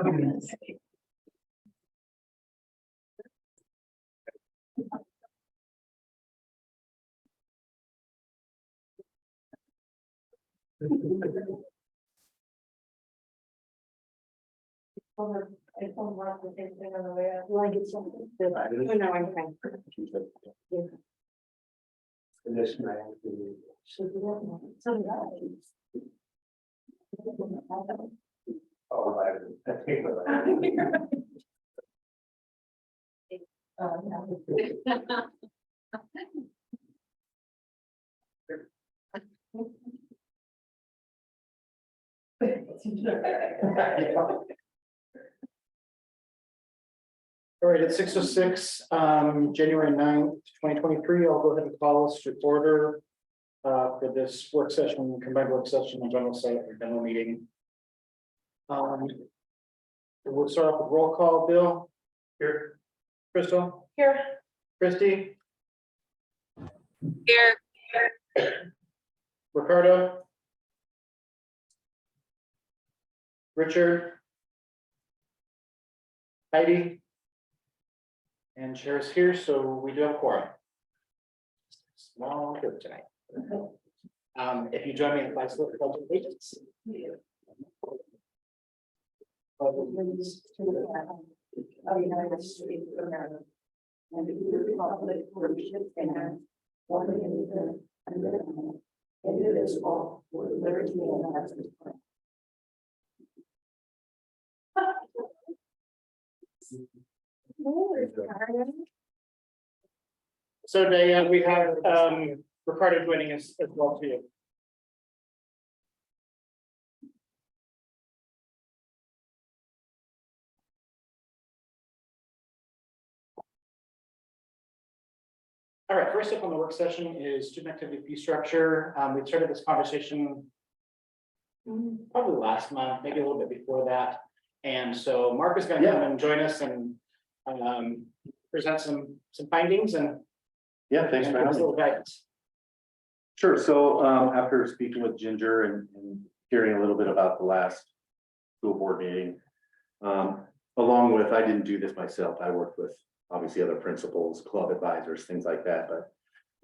I don't want the same thing on the way out. You want to get something? Oh, no, I'm fine. And this might have to be. Should we have one? So did I. Oh, I think that. All right, at 6:06, January 9th, 2023, I'll go ahead and call us to order for this work session, combined work session and general site or demo meeting. We'll start off with roll call. Bill? Here. Crystal? Here. Christie? Here. Ricardo? Richard? Heidi? And Chair's here, so we do have a quorum. Small group tonight. If you join me in my pledge of allegiance. Of the United States of America. And the republic for which it stands, one nation, under God, indivisible, with liberty and justice for all. So Diane, we have Ricardo joining us as well too. All right, first up on the work session is student activity fee structure. We started this conversation probably last month, maybe a little bit before that. And so Mark is going to come and join us and present some findings and Yeah, thanks for give us a having me. little guidance. Sure. So after speaking with Ginger and hearing a little bit about the last school board meeting, along with, I didn't do this myself. I worked with obviously other principals, club advisors, things like that, but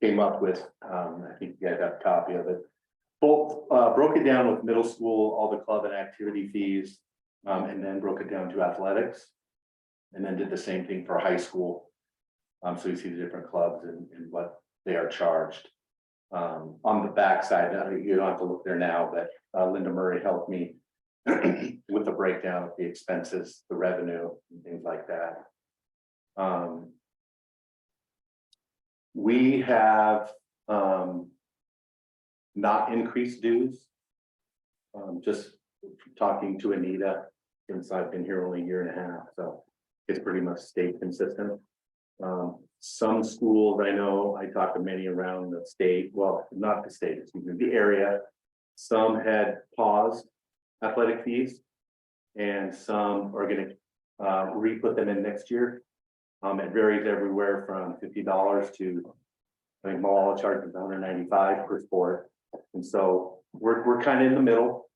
came up with, I think you guys have a copy of it. Both broke it down with middle school, all the club and activity fees, and then broke it down to athletics. And then did the same thing for high school. So you see the different clubs and what they are charged. On the backside, you don't have to look there now, but Linda Murray helped me with the breakdown of the expenses, the revenue, and things like that. We have not increased dues. Just talking to Anita, since I've been here only a year and a half, so it's pretty much stayed consistent. Some schools, I know, I talked to many around the state, well, not the state, excuse me, the area. Some had paused athletic fees, and some are gonna re-put them in next year. It varies everywhere from $50 to, I think Mall charges $195 per sport. And so we're kind of in the middle,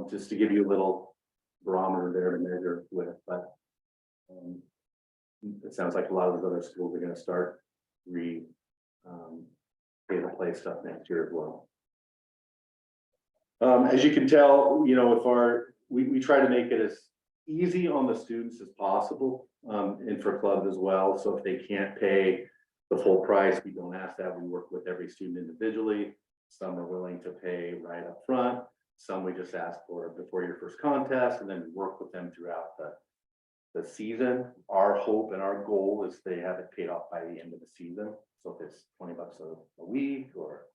just to give you a little barometer there to measure with, but it sounds like a lot of those other schools are going to start pay to play stuff next year as well. As you can tell, you know, if we try to make it as easy on the students as possible, and for clubs as well. So if they can't pay the full price, we don't ask that. We work with every student individually. Some are willing to pay right up front. Some we just ask for before your first contest, and then we work with them throughout the season. Our hope and our goal is they have it paid off by the end of the season. So if it's $20 a week or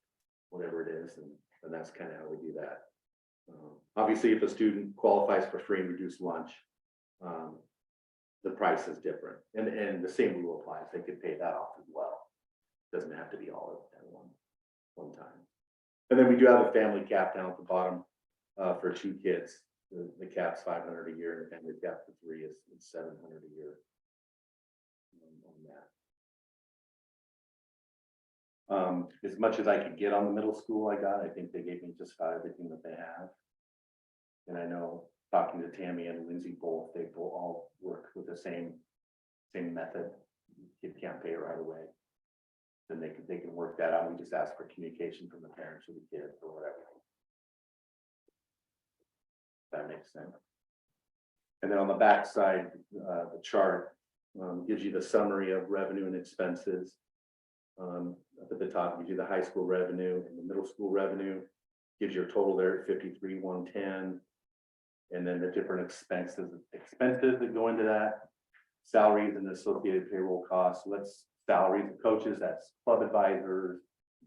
whatever it is, and that's kind of how we do that. Obviously, if a student qualifies for free and reduced lunch, the price is different, and the same rule applies. They could pay that off as well. Doesn't have to be all at one time. And then we do have a family cap down at the bottom for 2 kids. The cap's $500 a year, and the family cap for 3 is $700 a year. On that. As much as I could get on the middle school, I think they gave me just about everything that they have. And I know talking to Tammy and Lindsay both, they both all work with the same method. Kid can't pay it right away. Then they can work that out. We just ask for communication from the parents or the kids or whatever. That makes sense. And then on the back side, the chart gives you the summary of revenue and expenses. Up at the top, gives you the high school revenue and the middle school revenue, gives your total there at 53,110. And then the different expenses that go into that, salaries and associated payroll costs. So that's salaries of coaches, that's club advisors,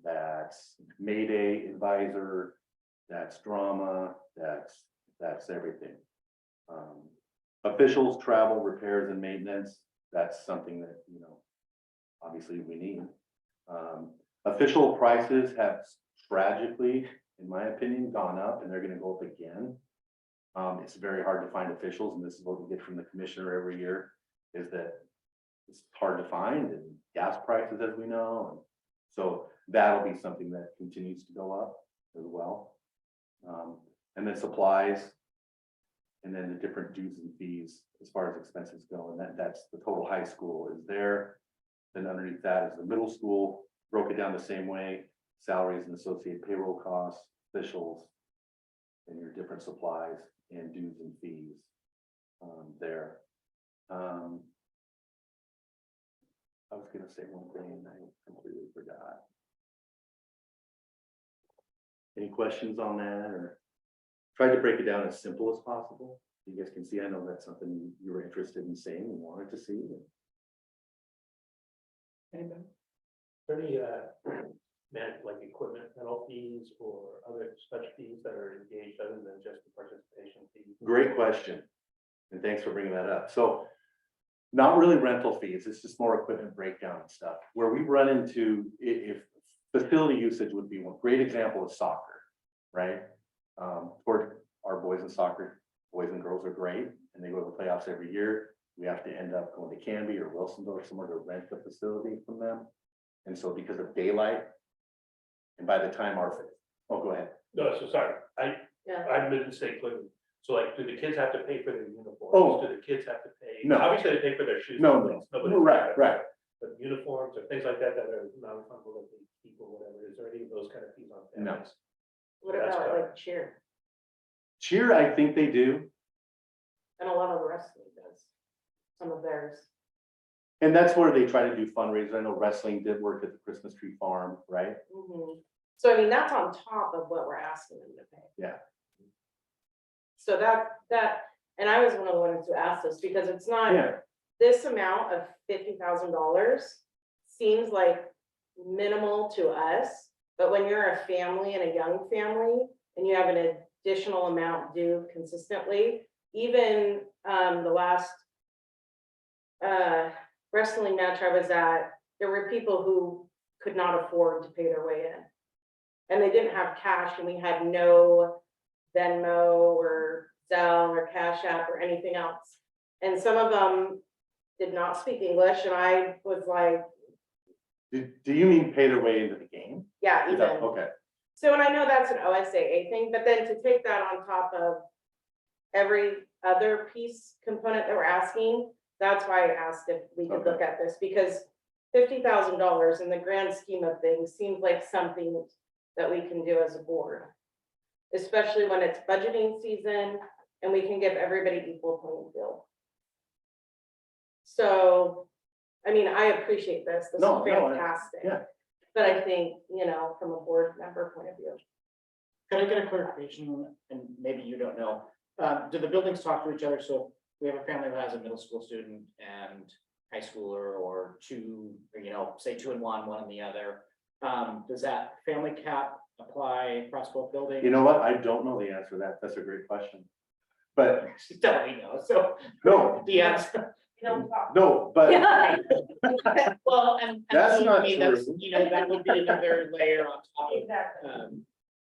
that's May Day advisor, that's drama, that's everything. Officials, travel, repairs and maintenance, that's something that, you know, obviously we need. Official prices have tragically, in my opinion, gone up and they're gonna go up again. It's very hard to find officials, and this is what we get from the commissioner every year, is that it's hard to find, and gas prices, as we know. And so that'll be something that continues to go up as well. And then supplies, and then the different dues and fees as far as expenses go, and that's the total high school is there. Then underneath that is the middle school, broke it down the same way, salaries and associated payroll costs, officials, and your different supplies and dues and fees there. I was gonna say one thing and I completely forgot. Any questions on that, or tried to break it down as simple as possible? You guys can see, I know that's something you were interested in seeing and wanted to see. Anybody? Any, like equipment penalties or other such fees that are engaged other than just the participation fee? Great question. And thanks for bringing that up. So not really rental fees, it's just more equipment breakdown and stuff. Where we run into, if facility usage would be one great example is soccer, right? For our boys in soccer, boys and girls are great and they go to the playoffs every year. We have to end up going to Canby or Wilsonville or somewhere to rent the facility from them. And so because of daylight, and by the time oh, go ahead. No, so sorry, Yeah. I made a mistake clicking. So like, do the kids have to pay for their uniforms? Oh. Do the kids have to pay? No. Obviously they pay for their shoes. No, Nobody's right, right. But uniforms or things like that are non-refundable that they keep or whatever, is there any of those kind of fees on No. families? What That's about covered. like cheer? Cheer, I think they do. And a lot of wrestling does, some of theirs. And that's where they try to do fundraisers. I know wrestling did work at the Christmas Tree Farm, right? Mhm. So I mean, that's on top of what we're asking them to pay. Yeah. So that, and I was one of the ones who asked this because it's not, Yeah, this amount of $50,000 seems like minimal to us. But when you're a family and a young family and you have an additional amount due consistently, even the last wrestling match I was at, there were people who could not afford to pay their way in. And they didn't have cash and we had no Venmo or Zelle or Cash App or anything else. And some of them did not speak English and I was like, do you mean pay their way into the game? yeah, Is that- even. Okay, So, and I know that's an OSAA thing, but then to take that on top of every other piece component that we're asking, that's why I asked if we could look at this, because $50,000 in the grand scheme of things seems like something that we can do as a board. Especially when it's budgeting season and we can give everybody equal playing field. So, I mean, I appreciate this. This is No, fantastic. yeah. But I think, you know, from a board member point of view. Could I get a clarification, and maybe you don't know, do the buildings talk to each other? So we have a family that has a middle school student and high schooler, or two, or, you know, say 2 in one in the other. Does that family cap apply across both buildings? you know what? I don't know the answer to that. That's a great question. But Don't we know, so no, the answer. no, but Well, and That's so, not I mean, that's, true. you know, that would be another layer on top of, Exactly.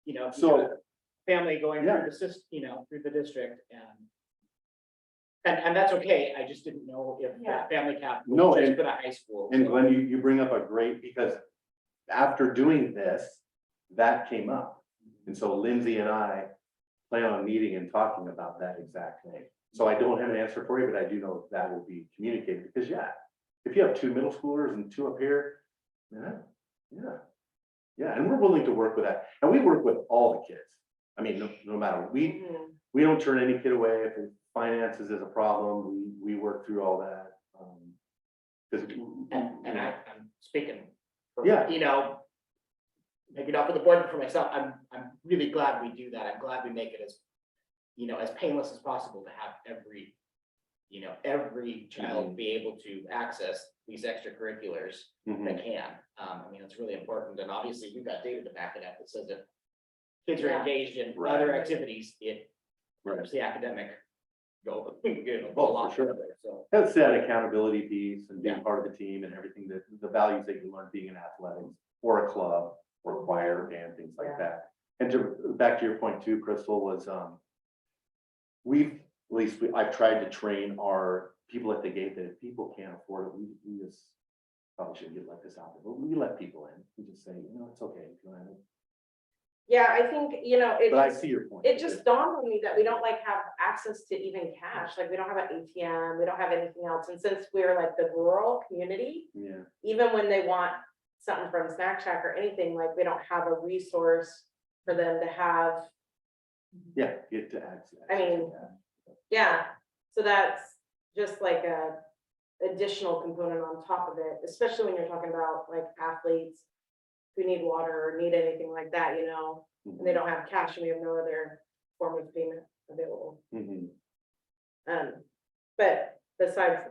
you know, if you So- have a family going Yeah. through the system, you know, through the district and that's okay. I just didn't know if Yeah. that family cap No, was just and- for the high school. and so- Glenn, you bring up a great, because after doing this, that came up. And so Lindsay and I plan on meeting and talking about that exact thing. So I don't have an answer for you, but I do know that will be communicated, because yeah, if you have 2 middle schoolers and 2 up here, yeah, and we're willing to work with that, and we work with all the kids. I mean, no matter, we don't turn any kid away if finances is a problem, we work through all that. Because And I'm speaking. for, Yeah. You know, maybe not for the board, but for myself, I'm really glad we do that. I'm glad we make it as, you know, as painless as possible to have every, you know, every child be able to access these extracurriculars that can. I mean, it's really important, and obviously we've got data to back it up that says if kids are Yeah. engaged in Right. other activities, it Right. helps the academic go, go a Oh, for lot sure. further, so. That's that accountability piece and being Yeah. part of the team and everything, that the values that you learn being in athletics or a club or choir and things like Yeah. that. And to, back to your point too, Crystal, was, I've tried to train our people at the gate that if people can't afford it, we just probably shouldn't get let this out there, but we let people in. We just say, you know, it's okay. If you want it. Yeah, I think, you know, But I see your point. it just dawned on me that we don't like have access to even cash, like we don't have an ATM, we don't have anything else, and since we're like the rural community, Yeah, even when they want something from Snack Shack or anything, like we don't have a resource for them to have. yeah, get to access. I mean, Yeah, so that's just like a additional component on top of it, especially when you're talking about like athletes who need water or need anything like that, you know, and they don't have cash and we have no other form of payment available. Mhm. But besides,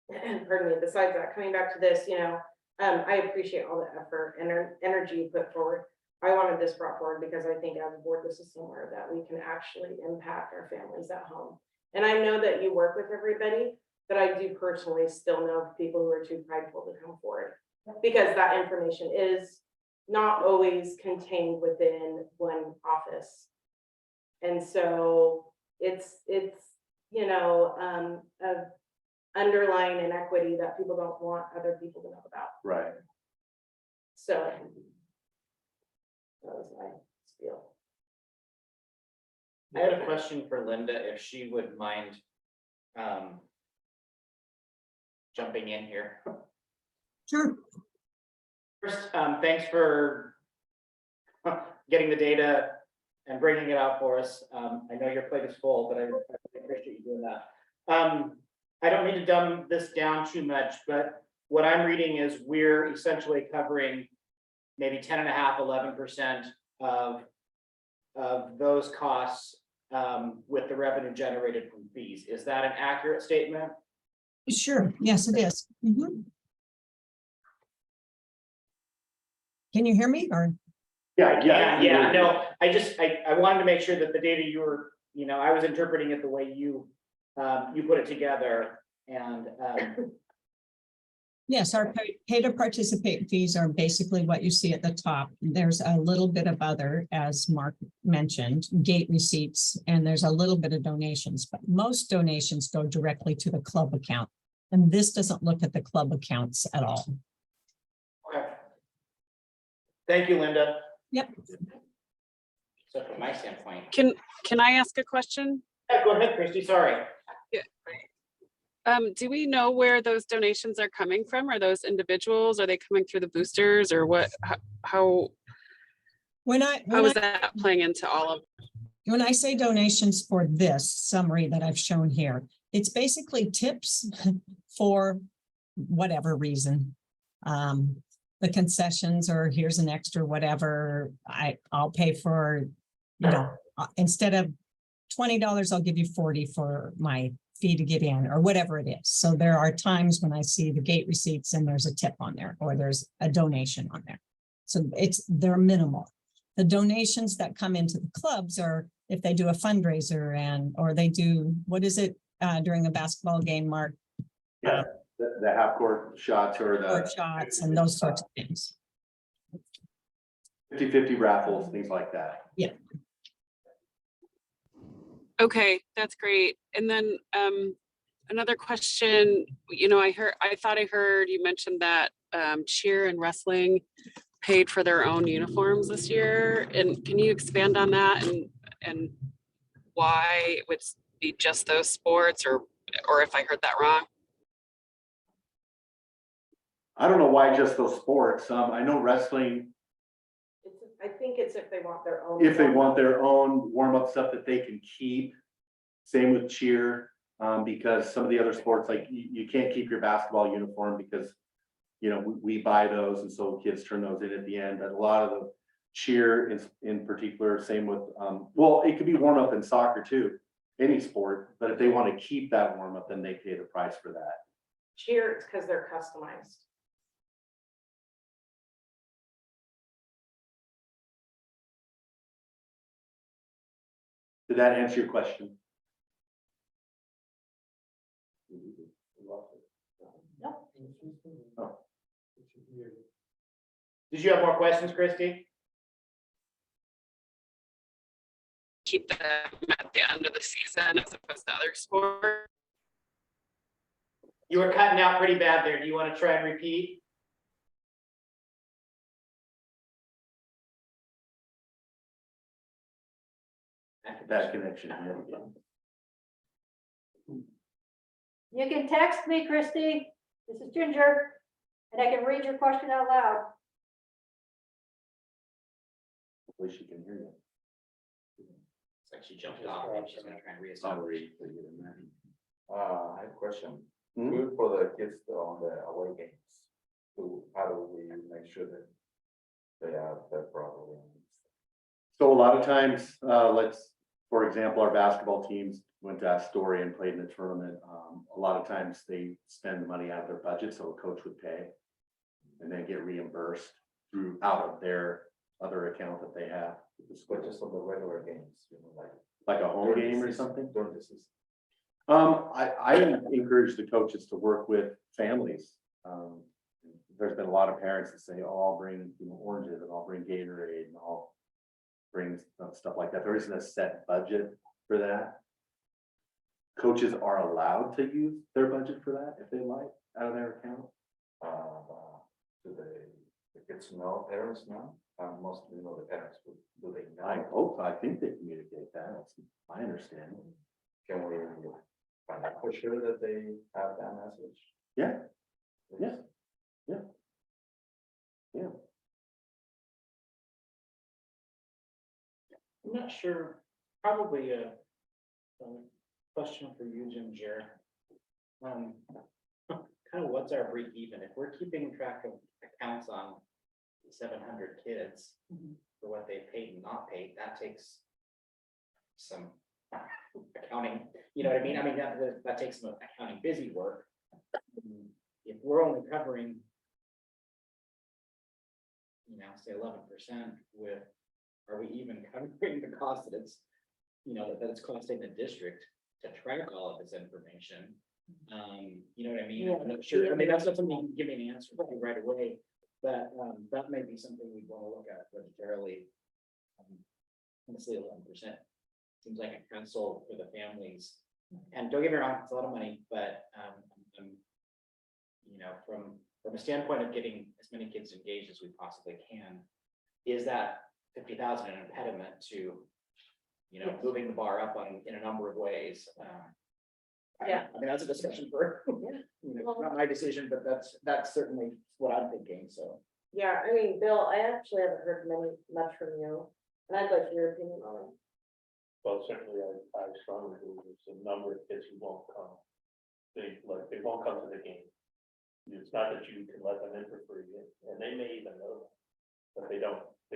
pardon me, besides that, coming back to this, you know, I appreciate all the effort and energy you put forward. I wanted this brought forward because I think as a board, this is somewhere that we can actually impact our families at home. And I know that you work with everybody, but I do personally still know people who are too prideful to come forward. Because that information is not always contained within one office. And so it's, you know, a underlying inequity that people don't want other people to know about. Right. So that was my spiel. I had a question for Linda, if she would mind jumping in here. Sure. First, thanks for getting the data and bringing it out for us. I know your plate is full, but I appreciate you doing that. I don't need to dumb this down too much, but what I'm reading is we're essentially covering maybe 10.5, 11% of those costs with the revenue generated from fees. Is that an accurate statement? Sure. Yes, it is. Mhm. Can you hear me or? Yeah, no, I wanted to make sure that the data you were, you know, I was interpreting it the way you put it together and Yes, our pay to participate fees are basically what you see at the top. There's a little bit of other, as Mark mentioned, gate receipts, and there's a little bit of donations, but most donations go directly to the club account. And this doesn't look at the club accounts at all. okay. Thank you, Linda. Yep. So from my standpoint, Can I ask a question? yeah, go ahead, Christy, sorry. Do we know where those donations are coming from? Are those individuals? Are they coming through the boosters or what? How is that playing into all of? When I say donations for this summary that I've shown here, it's basically tips for whatever reason. The concessions or here's an extra whatever, I'll pay for, you know, instead of $20, I'll give you 40 for my fee to get in or whatever it is. So there are times when I see the gate receipts and there's a tip on there or there's a donation on there. So they're minimal. The donations that come into the clubs are if they do a fundraiser or they do, what is it during a basketball game, Mark? Yeah, the half court shots or Court the shots and those sorts of things. 50-50 raffles, things like that. Yeah. Okay, that's great. And then another question, you know, I thought I heard you mentioned that cheer and wrestling paid for their own uniforms this year. And can you expand on that and why it would be just those sports, or if I heard that wrong? I don't know why just those sports. I know wrestling, I think it's if they want their own. if they want their own warm-up stuff that they can keep. Same with cheer, because some of the other sports, like you can't keep your basketball uniform because, you know, we buy those and so kids turn those in at the end. But a lot of the cheer in particular, same with, well, it could be warm up in soccer too, any sport. But if they want to keep that warm up, then they pay the price for that. Cheer, it's because they're customized. Did that answer your question? No. Oh. Did you have more questions, Christy? Keep them at the end of the season as opposed to other sports? You were cutting out pretty bad there. Do you want to try and repeat? Bad connection. You can text me, Christy. This is Ginger, and I can read your question out loud. Hopefully she can hear you. It's like she jumped off and she's gonna try and reestablish. I have a question. Hmm? Good for the kids on the away games. How do we make sure that they are fed properly? So a lot of times, for example, our basketball teams went to Astoria and played in a tournament. A lot of times they spend the money out of their budget, so a coach would pay. And then get reimbursed out of their other account that they have. But just on the regular games, you know, like. Like a home during the game or season, something? During the season. I encourage the coaches to work with families. There's been a lot of parents that say, oh, I'll bring, you know, oranges and I'll bring Gatorade and I'll bring stuff like that. There isn't a set budget for that. Coaches are allowed to use their budget for that if they like, out of their account. Do the kids know, parents know? Mostly, you know, the parents, do they know? I think they communicate that. That's my understanding. Can we find out for sure that they have that message? Yeah. Yeah. Yeah. Yeah. I'm not sure, probably a question for you, Ginger. Kind of what's our break even? If we're keeping track of accounts on 700 kids for what they paid and not paid, that takes some accounting, you know what I mean? I mean, that takes some accounting busy work. If we're only covering, you know, say 11% with, are we even covering the cost that it's, you know, that it's costing the district to track all of this information? You know what I mean? Yeah. I'm not sure. I mean, that's not something you can give me an answer to right away, but that may be something we'd want to look at budgetarily. Honestly, 11% seems like a console for the families. And don't get me wrong, it's a lot of money, but you know, from a standpoint of getting as many kids engaged as we possibly can, is that 50,000 an impediment to, you know, moving the bar up in a number of ways? Yeah. I mean, that's a discussion for, you know, not my decision, but that's certainly what I'm thinking, so. Yeah, I mean, Bill, I actually haven't heard much from you, and I'd like your opinion on it. Well, certainly I strongly believe there's a number of kids who won't come. They won't come to the game. It's not that you can let them in for free, and they may even know that, but they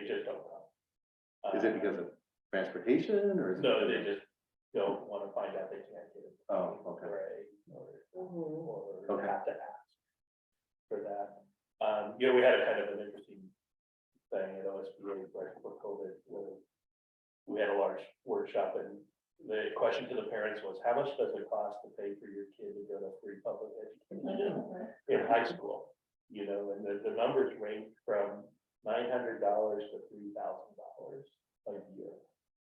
just don't come. Is it because of transportation or is it? No, they just don't want to find out they can't get it. Oh, okay. Or Okay. have to ask for that. You know, we had a kind of an interesting thing at OSBA right before COVID, where we had a large workshop, and the question to the parents was, how much does it cost to pay for your kid to go to free public education in high school? You know, and the numbers range from $900 to $3,000 a year,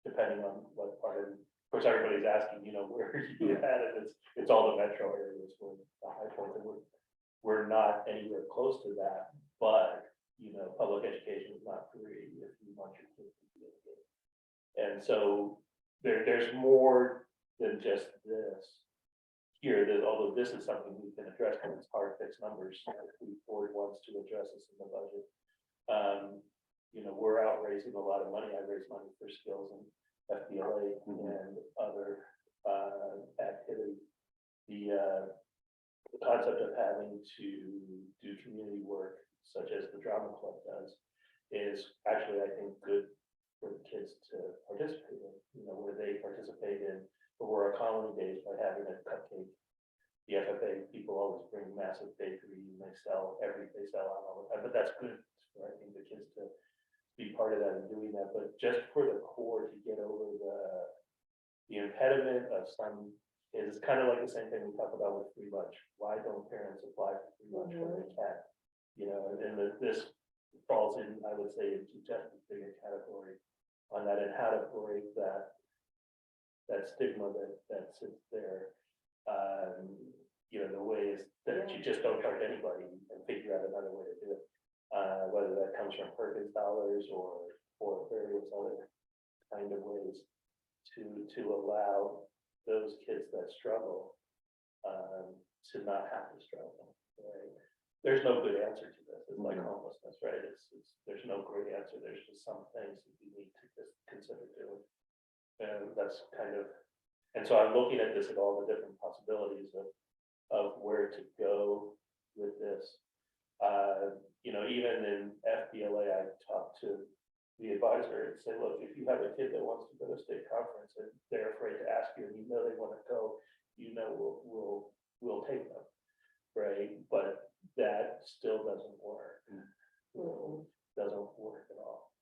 depending on what part of course, everybody's asking, you know, where you at it, it's all the metro areas where the high points, and we're not anywhere close to that, but, you know, public education is not free if you want your kids to be educated. And so there's more than just this. Here, although this is something we can address, and it's hard fixed numbers, if the board wants to address this in the budget. You know, we're out raising a lot of money. I raise money for skills and FBLA and other activities. The concept of having to do community work, such as the drama club does, is actually, I think, good for the kids to participate in, you know, where they participate in Aurora Colony Days by having a cupcake. The FFA people always bring massive bakery and they sell out all the time, but that's good for, I think, the kids to be part of that and doing that, but just for the core to get over the impediment of some, it's kind of like the same thing we talk about with free lunch. Why don't parents apply for free lunch when they can? You know, and this falls in, I would say, into just a bigger category on that, and how to break that stigma that sits there. You know, the ways that you just don't charge anybody and figure out another way to do it. Whether that comes from Perkins dollars or various other kind of ways to allow those kids that struggle to not have to struggle. Right? There's no good answer to this. It's like homelessness, right? There's no great answer. There's just some things that you need to just consider doing. And that's kind of, and so I'm looking at this at all the different possibilities of where to go with this. You know, even in FBLA, I talked to the advisor and say, look, if you have a kid that wants to go to state conference and they're afraid to ask you, and you know they want to go, you know, we'll take them, right? But that still doesn't work. Doesn't work at all.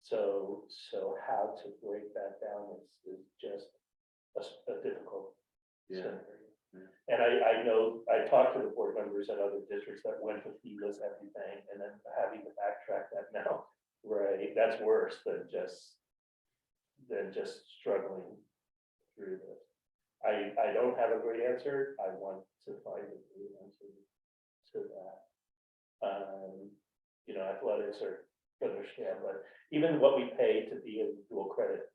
So how to break that down is just a difficult scenario. And I know, I talked to the board members at other districts that went to feeless everything and then having to backtrack that now, right? That's worse than just struggling through this. I don't have a great answer. I want to find a great answer to that. You know, athletics are understand, but even what we pay to be in dual credit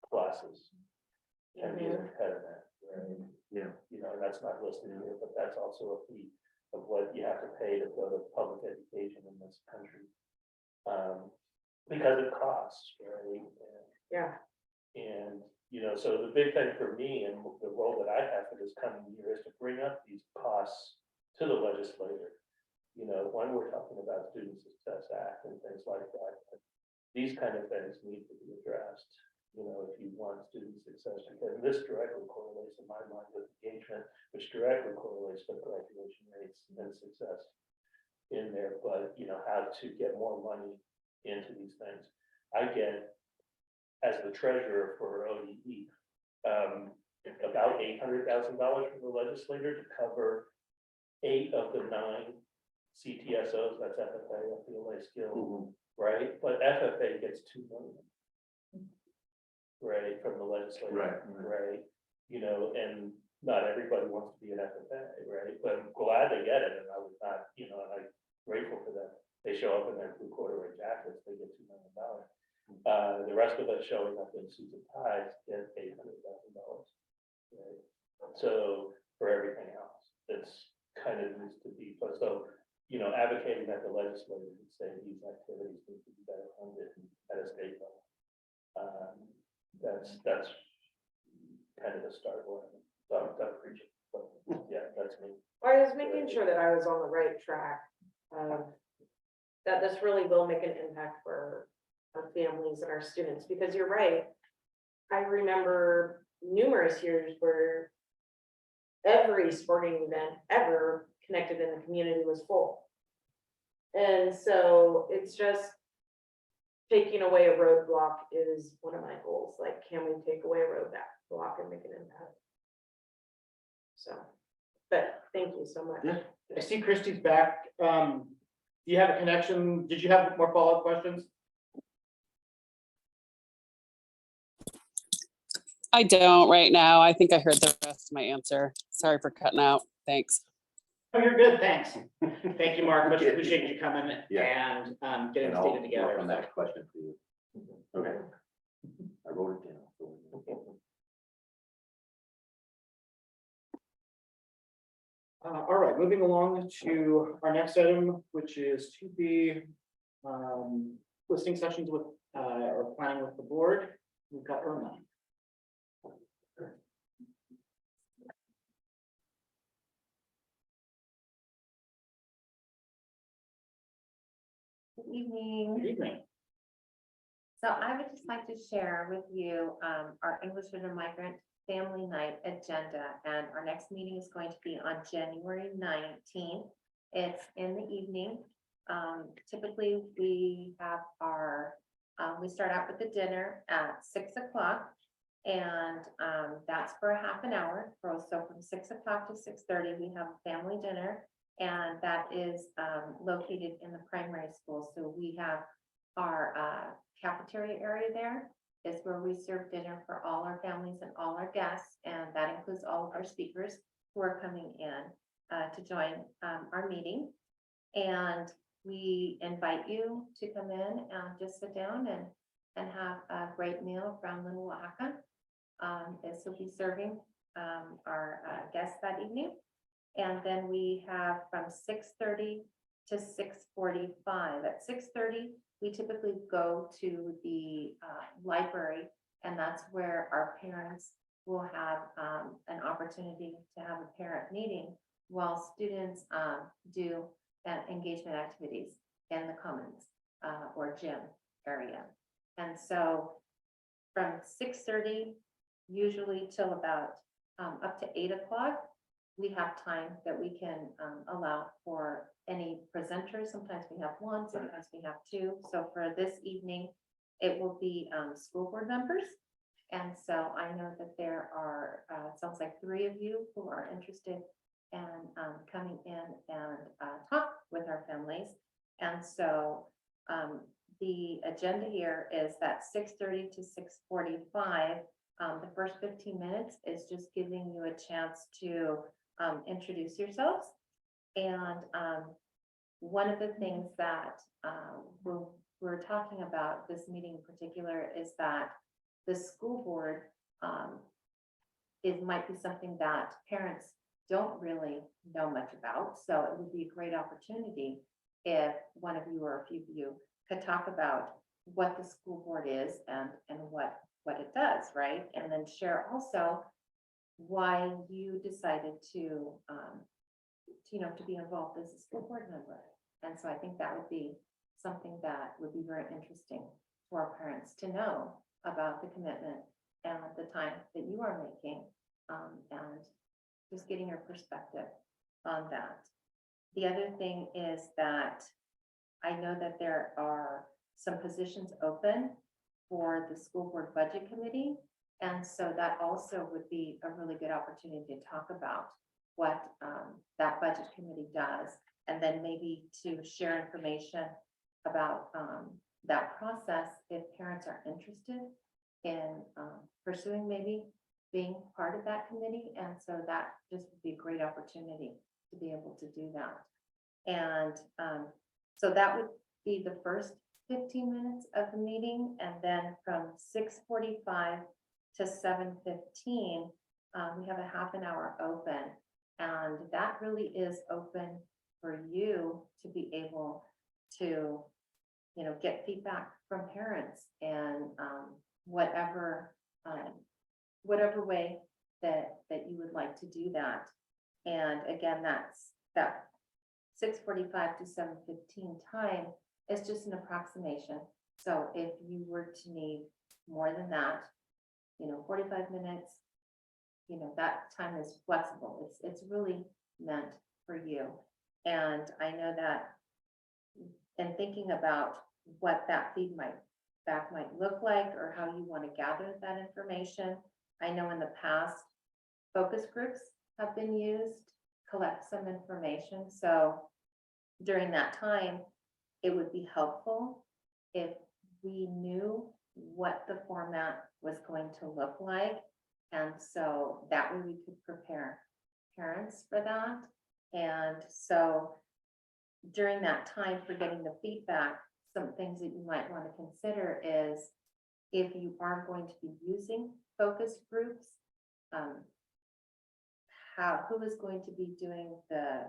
classes can be an impediment, right? Yeah. You know, and that's not listed here, but that's also a fee of what you have to pay to go to public education in this country. Because it costs, right? And, you know, so the big thing for me and the role that I have for this coming year is to bring up these costs to the legislator. You know, when we're talking about Student Success Act and things like that, these kind of things need to be addressed. You know, if you want student success, because this directly correlates in my mind with engagement, which directly correlates with graduation rates and success in there. But, you know, how to get more money into these things. I get, as the treasurer for ODE, about $800,000 from the legislator to cover 8 of the 9 CTSOs, that's FFA, FBLA skill, right? But FFA gets $2 million. Right, from the legislature, right? You know, and not everybody wants to be an FFA, right? But I'm glad they get it, and I was not, you know, and I'm grateful for that. They show up in their blue corduroy jackets, they get $2 million. The rest of us showing up in suits and ties get $800,000, right? So for everything else, it's kind of needs to be, but so, you know, advocating that the legislature would say these activities need to be better funded at a state level. That's kind of the start one. So I'm done preaching, but yeah, that's me. I was making sure that I was on the right track. That this really will make an impact for our families and our students, because you're right. I remember numerous years where every sporting event ever connected in the community was full. And so it's just taking away a roadblock is one of my goals. Like, can we take away a roadblock and make an impact? So, but thank you so much. Yeah. I see Christie's back. Do you have a connection? Did you have more follow-up questions? I don't right now. I think I heard the rest of my answer. Sorry for cutting out. Thanks. Oh, you're good, thanks. Thank you, Mark. Much appreciate you coming and getting And this I'll data together. work on that question for you. Okay. I wrote it down. All right, moving along to our next item, which is to be listening sessions with, or planning with the board. We've got Irma. Good evening. Good evening. So I would just like to share with you our English Learner Migrant Family Night agenda. And our next meeting is going to be on January 19th. It's in the evening. Typically, we have our, we start out with the dinner at 6 o'clock. And that's for a half an hour. So from 6 o'clock to 6:30, we have a family dinner. And that is located in the primary school. So we have our cafeteria area there is where we serve dinner for all our families and all our guests. And that includes all of our speakers who are coming in to join our meeting. And we invite you to come in and just sit down and have a great meal from Little Oaxaca. This will be serving our guests that evening. And then we have from 6:30 to 6:45. At 6:30, we typically go to the library, and that's where our parents will have an opportunity to have a parent meeting while students do engagement activities in the commons or gym area. And so from 6:30, usually till about up to 8 o'clock, we have time that we can allow for any presenters. Sometimes we have one, sometimes we have two. So for this evening, it will be school board members. And so I know that there are, sounds like 3 of you who are interested in coming in and talk with our families. And so the agenda here is that 6:30 to 6:45. The first 15 minutes is just giving you a chance to introduce yourselves. And one of the things that we're talking about this meeting in particular is that the school board might be something that parents don't really know much about. So it would be a great opportunity if one of you or a few of you could talk about what the school board is and what it does, right? And then share also why you decided to to be involved as a school board member. And so I think that would be something that would be very interesting for our parents to know about the commitment and the time that you are making, and just getting your perspective on that. The other thing is that I know that there are some positions open for the school board budget committee. And so that also would be a really good opportunity to talk about what that budget committee does, and then maybe to share information about that process if parents are interested in pursuing maybe being part of that committee. And so that just would be a great opportunity to be able to do that. And so that would be the first 15 minutes of the meeting. And then from 6:45 to 7:15, we have a half an hour open. And that really is open for you to be able to, get feedback from parents and whatever way that you would like to do that. And again, that's that 6:45 to 7:15 time is just an approximation. So if you were to need more than that, 45 minutes, that time is flexible. It's really meant for you. And I know that in thinking about what that feedback might look like, or how you want to gather that information, I know in the past, focus groups have been used, collect some information. So during that time, it would be helpful if we knew what the format was going to look like. And so that way we could prepare parents for that. And so during that time for getting the feedback, some things that you might want to consider is if you are going to be using focus groups, who is going to be doing the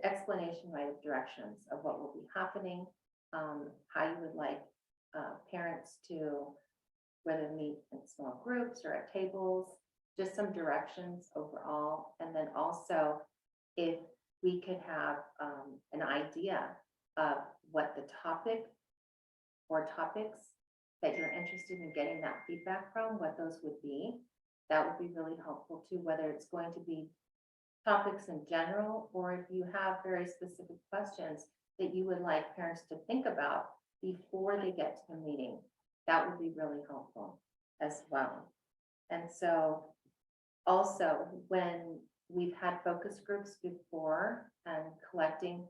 explanation, right, of directions of what will be happening, how you would like parents to, whether meet in small groups or at tables, just some directions overall. And then also, if we could have an idea of what the topic or topics that you're interested in getting that feedback from, what those would be, that would be really helpful too, whether it's going to be topics in general, or if you have very specific questions that you would like parents to think about before they get to the meeting, that would be really helpful as well. And so also, when we've had focus groups before and collecting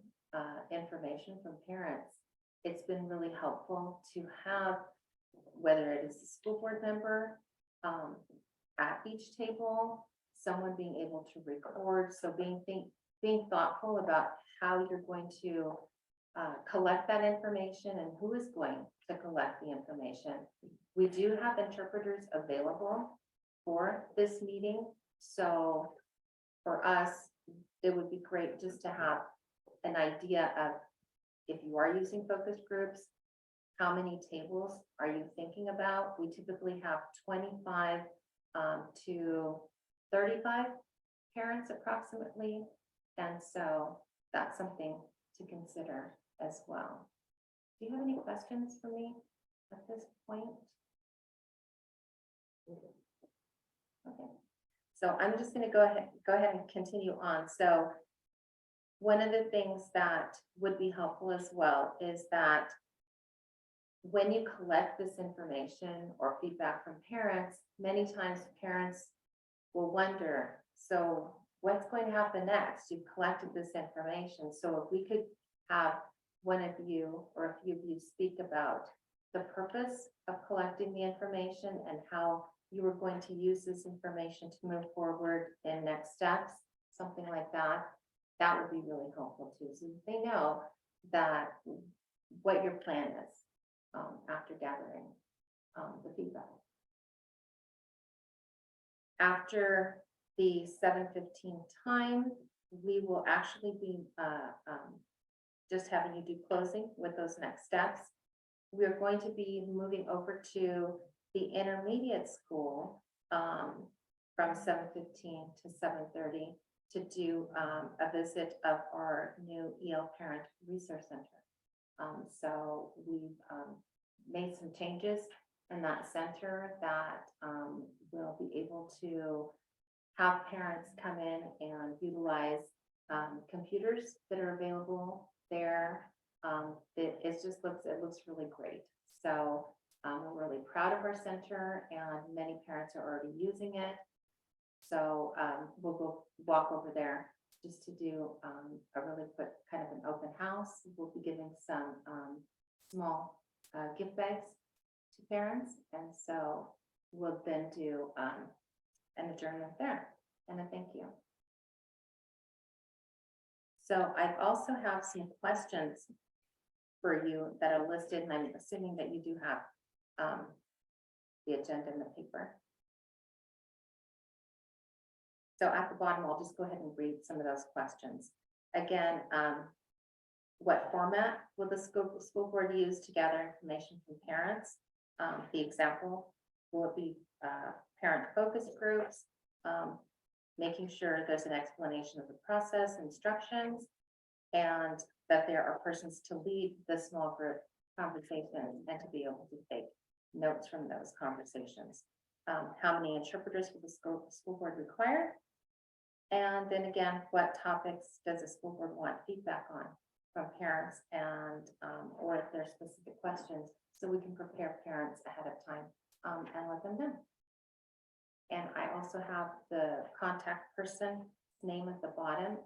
information from parents, it's been really helpful to have, whether it is a school board member at each table, someone being able to record, so being thoughtful about how you're going to collect that information and who is going to collect the information. We do have interpreters available for this meeting, so for us, it would be great just to have an idea of, if you are using focus groups, how many tables are you thinking about? We typically have 25 to 35 parents approximately. And so that's something to consider as well. Do you have any questions for me at this point? Okay, so I'm just going to go ahead and continue on. So one of the things that would be helpful as well is that when you collect this information or feedback from parents, many times parents will wonder, so what's going to happen next? You've collected this information. So if we could have one of you or a few of you speak about the purpose of collecting the information and how you are going to use this information to move forward in next steps, something like that, that would be really helpful too. So they know that what your plan is after gathering the feedback. After the 7:15 time, we will actually be just having you do closing with those next steps. We are going to be moving over to the intermediate school from 7:15 to 7:30 to do a visit of our new EL Parent Resource Center. So we've made some changes in that center that will be able to have parents come in and utilize computers that are available there. It looks really great. So we're really proud of our center, and many parents are already using it. So we'll go walk over there just to do a really quick kind of an open house. We'll be giving some small gift bags to parents, and so we'll then do an adjournment there and a thank you. So I also have some questions for you that are listed, and I'm assuming that you do have the agenda in the paper. So at the bottom, I'll just go ahead and read some of those questions. Again, what format will the school board use to gather information from parents? The example, will it be parent focus groups? Making sure there's an explanation of the process, instructions, and that there are persons to lead the small group conversations and to be able to take notes from those conversations. How many interpreters will the school board require? And then again, what topics does the school board want feedback on from parents, and or if there's specific questions, so we can prepare parents ahead of time and let them know. And I also have the contact person name at the bottom.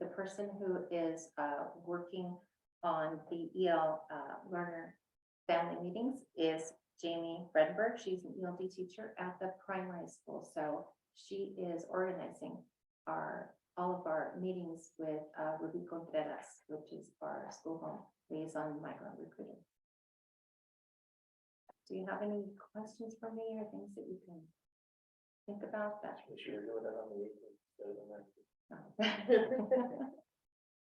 The person who is working on the EL learner family meetings is Jamie Bredenberg. She's an ELD teacher at the primary school. So she is organizing all of our meetings with Ruby Contreras, which is our school home liaison migrant recruiter. do you have any questions for me or things that you can think about that? We should do it on the 18th, instead of the 19th.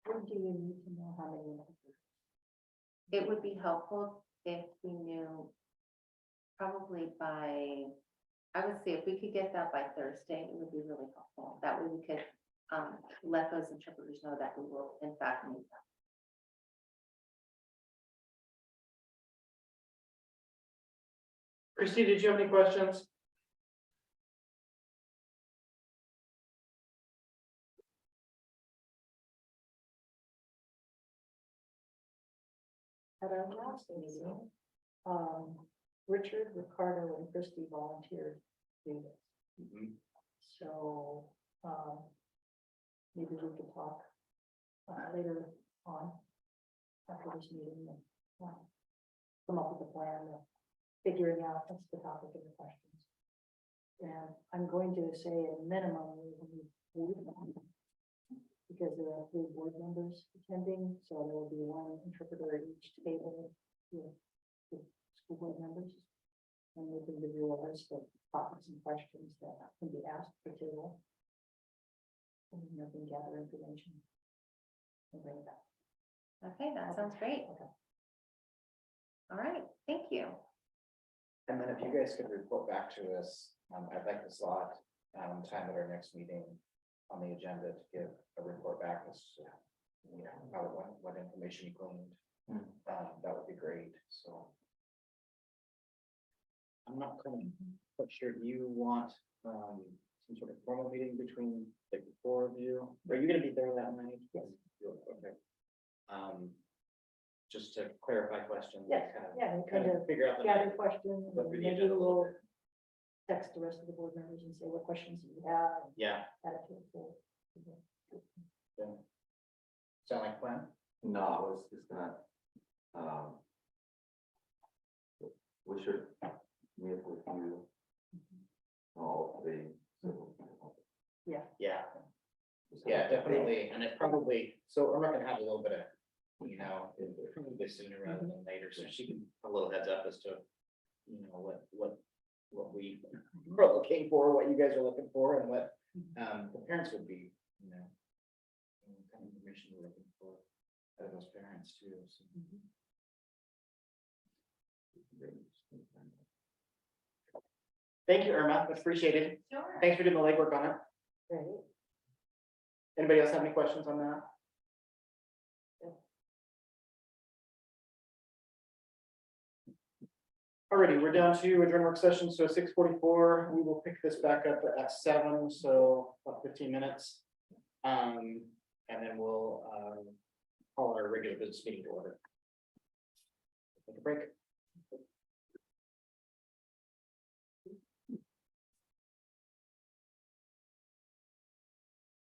What do you need to know how many? It would be helpful if we knew probably by, I would say if we could get that by Thursday, it would be really helpful. That way we could let those interpreters know that we will in fact need them. Christy, did you have any questions? At our last meeting, Richard, Ricardo, and Christie volunteered to do this. So, maybe we could talk later on after this meeting and come up with a plan of figuring out what's the topic of the questions. And I'm going to say a minimum, because there are 3 board members attending, so there will be 1 interpreter at each table with school board members. And we can give you a list of topics and questions that can be asked per table. And you can gather information and bring it back. Okay, that sounds great. Okay. All right, thank you. And then if you guys could report back to us, I'd like to slot time at our next meeting on the agenda to give a report back as to, you know, how, what information you gleaned. That would be great, so. I'm not quite sure, do you want some sort of formal meeting between the 4 of you? Are you gonna be there that night? Yes. Okay. Just to clarify questions. Yes, yeah, we Kind of figure out. the gather questions, Look and through the maybe agenda a little we'll bit. text the rest of the board members and say what questions you have, and Yeah, add it to the poll. yeah. Sound like a plan? No, I was just gonna, we should meet with you. All 3. Yeah. Yeah, definitely, and it probably, so we're not gonna have a little bit of, you know, probably sooner rather than later, so she can, a little heads up as to, you know, what we are looking for, what you guys are looking for, and what, the parents would be, you know, kind of information we're looking for out of those parents too, so. Thank you, Irma, that's appreciated. Sure. Thanks for doing the legwork on it. Right. Anybody else have any questions on that? Alrighty, we're down to adjourn work session, so 6:44, we will pick this back up at 7, so about 15 minutes. And then we'll call our regular business meeting to order. Take a break.